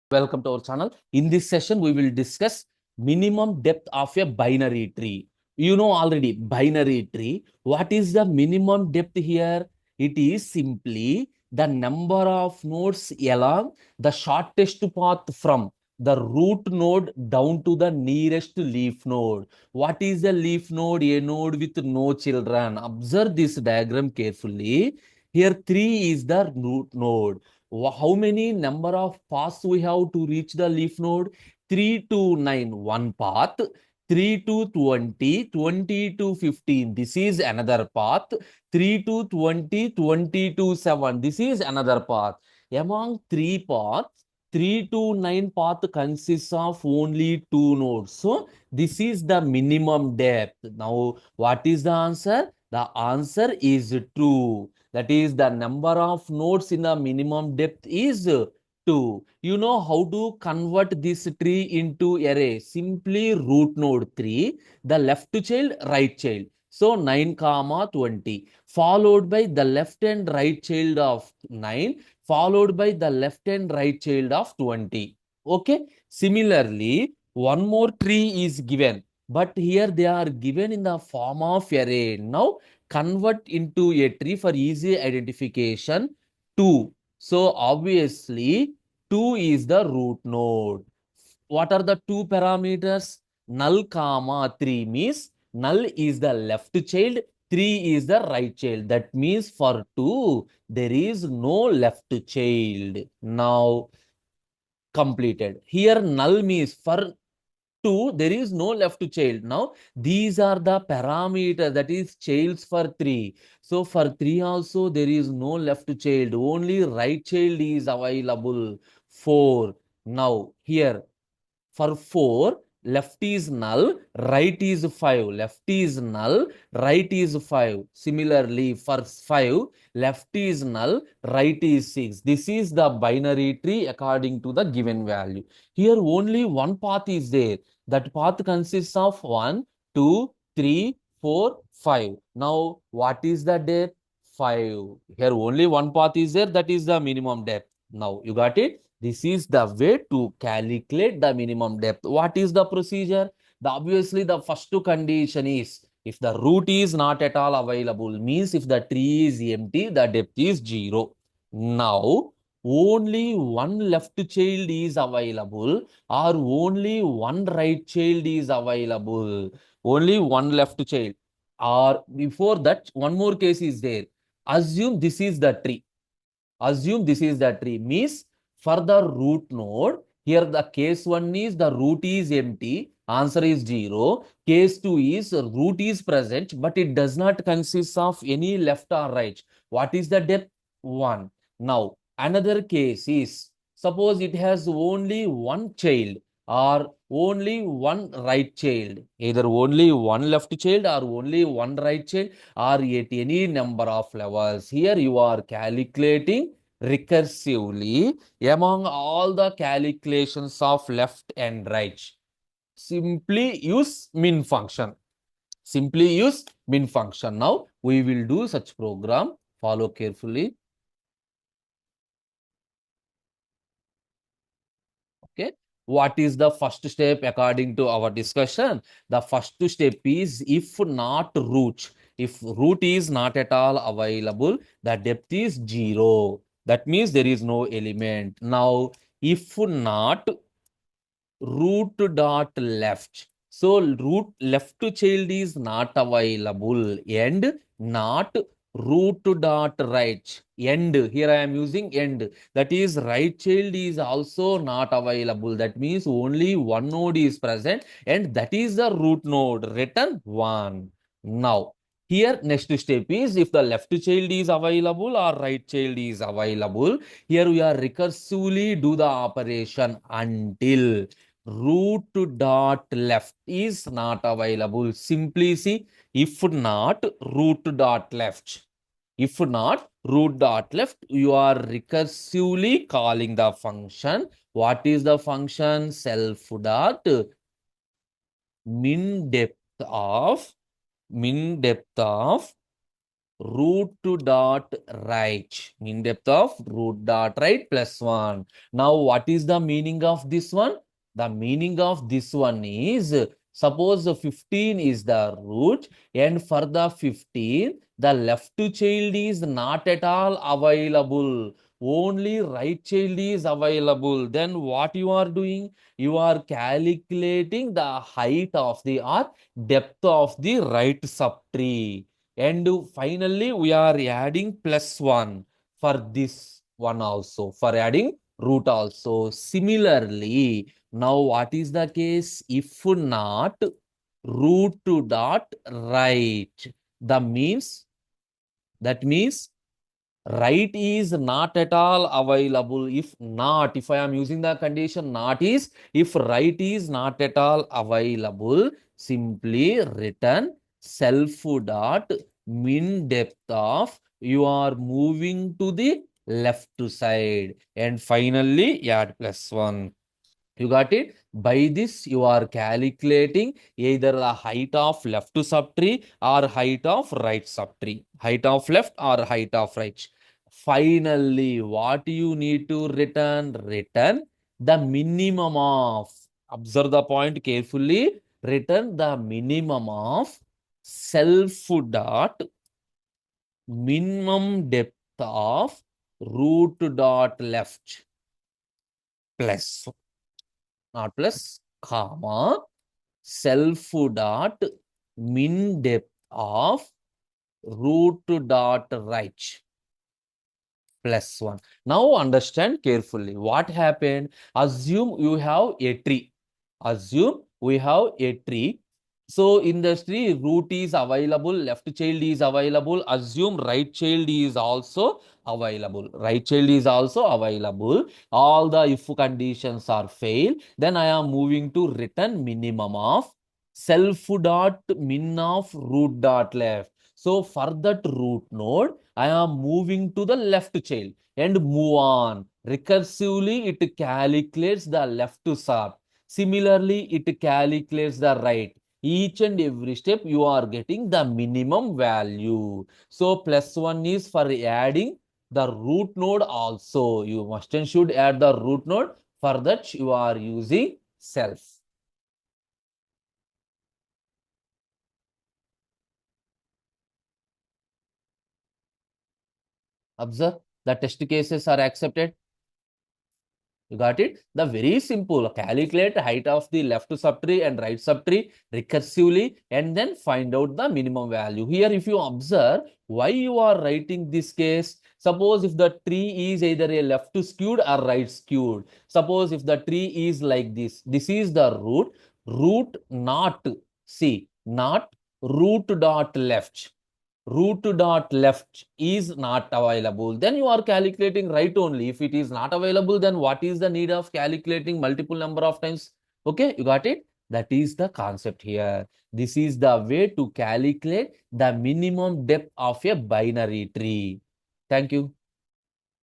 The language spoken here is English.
Welcome to our channel. In this session, we will discuss minimum depth of a binary tree. You know already binary tree. What is the minimum depth here? It is simply the number of nodes along the shortest path from the root node down to the nearest leaf node. What is the leaf node? A node with no children. Observe this diagram carefully. Here 3 is the root node. How many number of paths we have to reach the leaf node? 3 to 9, one path. 3 to 20, 20 to 15. This is another path. 3 to 20, 20 to 7. This is another path. Among three paths, 3 to 9 path consists of only two nodes. So, this is the minimum depth. Now, what is the answer? The answer is 2. That is the number of nodes in the minimum depth is 2. You know how to convert this tree into array. Simply root node 3, the left child, right child. So 9 comma 20 followed by the left and right child of 9 followed by the left and right child of 20. Okay. Similarly, one more tree is given, but here they are given in the form of array. Now convert into a tree for easy identification 2. So obviously 2 is the root node. What are the two parameters? Null comma 3 means null is the left child, 3 is the right child. That means for 2 there is no left child. Now completed. Here null means for 2, there is no left child. Now, these are the parameters, that is childs for 3. So, for 3 also, there is no left child. Only right child is available. 4. Now, here, for 4, left is null, right is 5. Left is null, right is 5. Similarly, for 5, left is null, right is 6. This is the binary tree according to the given value. Here only one path is there. That path consists of 1, 2, 3, 4, 5. Now, what is the depth? 5. Here only one path is there. That is the minimum depth. Now, you got it? This is the way to calculate the minimum depth. What is the procedure? Obviously, the first condition is if the root is not at all available, means if the tree is empty, the depth is 0. Now, only one left child is available or only one right child is available. Only one left child. Or before that, one more case is there. Assume this is the tree. Assume this is the tree. Means for the root node, here the case 1 is the root is empty. Answer is 0. Case 2 is root is present, but it does not consist of any left or right. What is the depth? 1. Now, another case is, suppose it has only one child or only one right child. Either only one left child or only one right child or at any number of levels. Here you are calculating recursively among all the calculations of left and right. Simply use min function. Simply use min function. Now we will do such program. Follow carefully. Okay. What is the first step according to our discussion? The first step is if not root. If root is not at all available, the depth is 0. That means there is no element. Now, if not root dot left. So root left child is not available and not root dot right. End. Here I am using end. That is right child is also not available. That means only one node is present and that is the root node. Return 1. Now, here next step is if the left child is available or right child is available. Here we are recursively do the operation until root dot left is not available. Simply see, if not root dot left. If not root dot left, you are recursively calling the function. What is the function? Self dot min depth of root dot right. Mean depth of root dot right plus 1. Now, what is the meaning of this one? The meaning of this one is, suppose 15 is the root, and for the 15, the left child is not at all available. Only right child is available. Then what you are doing? You are calculating the height of the or depth of the right subtree. And finally, we are adding plus 1 for this one also, for adding root also. Similarly, now what is the case? If not root dot right, the means, that means right is not at all available. If not, if I am using the condition not is, if right is not at all available, simply return self dot min depth of, you are moving to the left side, and finally add plus 1. You got it? By this, you are calculating either the height of left subtree or height of right subtree. Height of left or height of right. Finally, what you need to return? Return the minimum of, observe the point carefully, return the minimum of self dot minimum depth of root dot left plus, not plus, comma, self dot min depth of root dot right plus 1. Now understand carefully what happened. Assume you have a tree. Assume we have a tree. So in the tree, root is available, left child is available. Assume right child is also available. Right child is also available. All the if conditions are fail. Then I am moving to return minimum of self dot min of root dot left. So for that root node, I am moving to the left child and move on. Recursively, it calculates the left sub. Similarly, it calculates the right. Each and every step, you are getting the minimum value. So, plus 1 is for adding the root node also. You must and should add the root node. For that, you are using self. Observe, the test cases are accepted. You got it? The very simple. Calculate height of the left subtree and right subtree recursively and then find out the minimum value. Here, if you observe why you are writing this case, suppose if the tree is either a left skewed or right skewed. Suppose if the tree is like this is the root, root not, see, not root dot left, root dot left is not available, then you are calculating right only. If it is not available, then what is the need of calculating multiple number of times? Okay, you got it? That is the concept here. This is the way to calculate the minimum depth of a binary tree. Thank you.